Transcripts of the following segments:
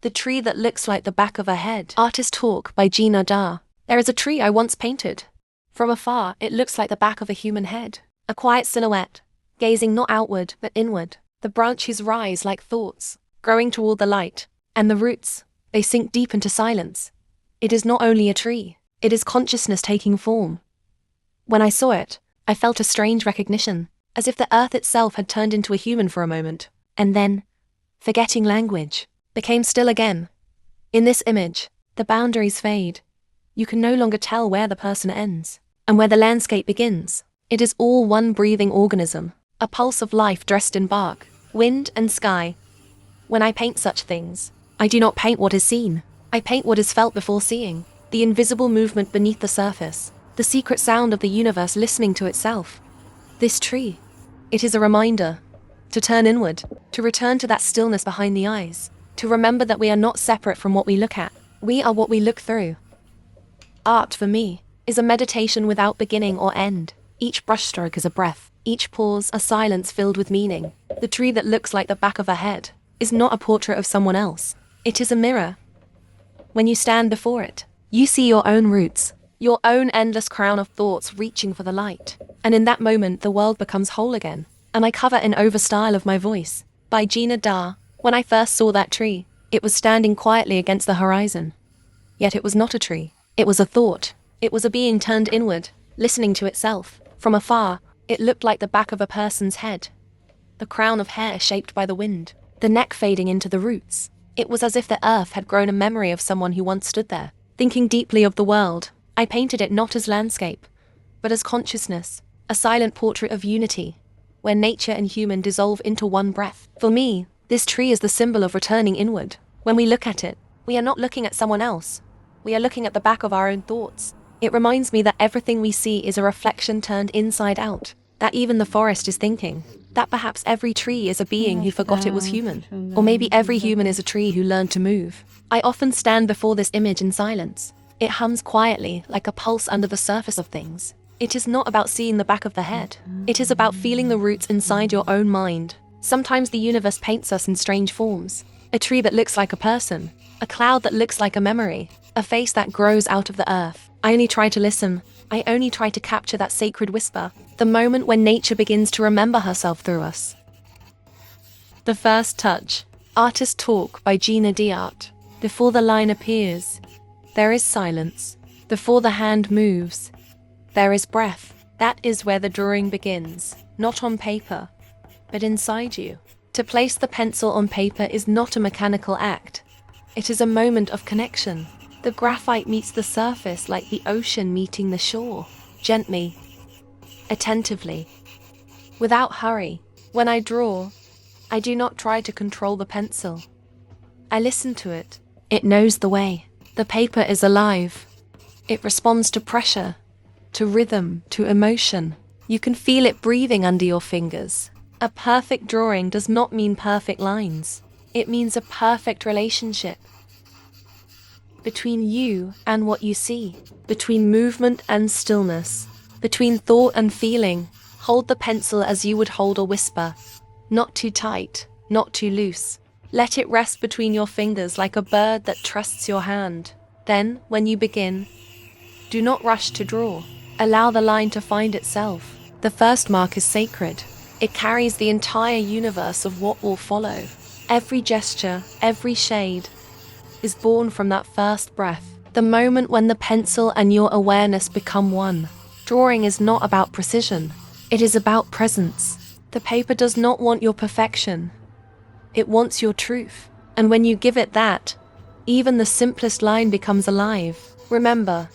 The tree that looks like the back of a head. Artist Talk by Jeanna D'Art. There is a tree I once painted. From afar, it looks like the back of a human head. A quiet silhouette, gazing not outward but inward. The branches rise like thoughts, growing toward the light. And the roots, they sink deep into silence. It is not only a tree, it is consciousness taking form. When I saw it, I felt a strange recognition, as if the earth itself had turned into a human for a moment, and then, forgetting language, became still again. In this image, the boundaries fade. You can no longer tell where the person ends, and where the landscape begins. It is all one breathing organism, a pulse of life dressed in bark, wind and sky. When I paint such things, I do not paint what is seen. I paint what is felt before seeing, the invisible movement beneath the surface, the secret sound of the universe listening to itself. This tree, it is a reminder to turn inward, to return to that stillness behind the eyes, to remember that we are not separate from what we look at. We are what we look through. Art, for me, is a meditation without beginning or end. Each brushstroke is a breath, each pause a silence filled with meaning. The tree that looks like the back of a head is not a portrait of someone else. It is a mirror. When you stand before it, you see your own roots, your own endless crown of thoughts reaching for the light. And in that moment, the world becomes whole again. And I cover an over style of my voice. By Jeanna D'Art. When I first saw that tree, it was standing quietly against the horizon. Yet it was not a tree. It was a thought. It was a being turned inward, listening to itself. From afar, it looked like the back of a person's head. The crown of hair shaped by the wind, the neck fading into the roots. It was as if the earth had grown a memory of someone who once stood there, thinking deeply of the world. I painted it not as landscape, but as consciousness, a silent portrait of unity, where nature and human dissolve into one breath. For me, this tree is the symbol of returning inward. When we look at it, we are not looking at someone else. We are looking at the back of our own thoughts. It reminds me that everything we see is a reflection turned inside out, that even the forest is thinking, that perhaps every tree is a being who forgot it was human, or maybe every human is a tree who learned to move. I often stand before this image in silence. It hums quietly, like a pulse under the surface of things. It is not about seeing the back of the head. It is about feeling the roots inside your own mind. Sometimes the universe paints us in strange forms. A tree that looks like a person, a cloud that looks like a memory, a face that grows out of the earth. I only try to listen. I only try to capture that sacred whisper, the moment when nature begins to remember herself through us. The First Touch. Artist Talk by Jeanna D'Art. Before the line appears, there is silence. Before the hand moves, there is breath. That is where the drawing begins, not on paper, but inside you. To place the pencil on paper is not a mechanical act. It is a moment of connection. The graphite meets the surface like the ocean meeting the shore, gently, attentively, without hurry. When I draw, I do not try to control the pencil. I listen to it. It knows the way. The paper is alive. It responds to pressure, to rhythm, to emotion. You can feel it breathing under your fingers. A perfect drawing does not mean perfect lines. It means a perfect relationship between you and what you see, between movement and stillness, between thought and feeling. Hold the pencil as you would hold a whisper, not too tight, not too loose. Let it rest between your fingers like a bird that trusts your hand. Then, when you begin, do not rush to draw. Allow the line to find itself. The first mark is sacred. It carries the entire universe of what will follow. Every gesture, every shade, is born from that first breath, the moment when the pencil and your awareness become one. Drawing is not about precision. It is about presence. The paper does not want your perfection. It wants your truth. And when you give it that, even the simplest line becomes alive. Remember,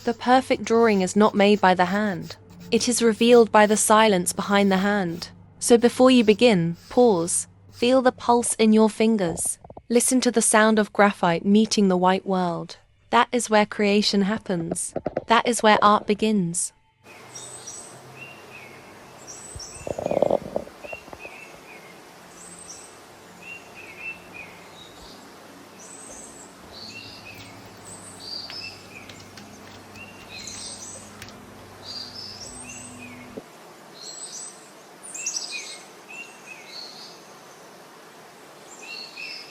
the perfect drawing is not made by the hand. It is revealed by the silence behind the hand. So before you begin, pause. Feel the pulse in your fingers. Listen to the sound of graphite meeting the white world. That is where creation happens. That is where art begins.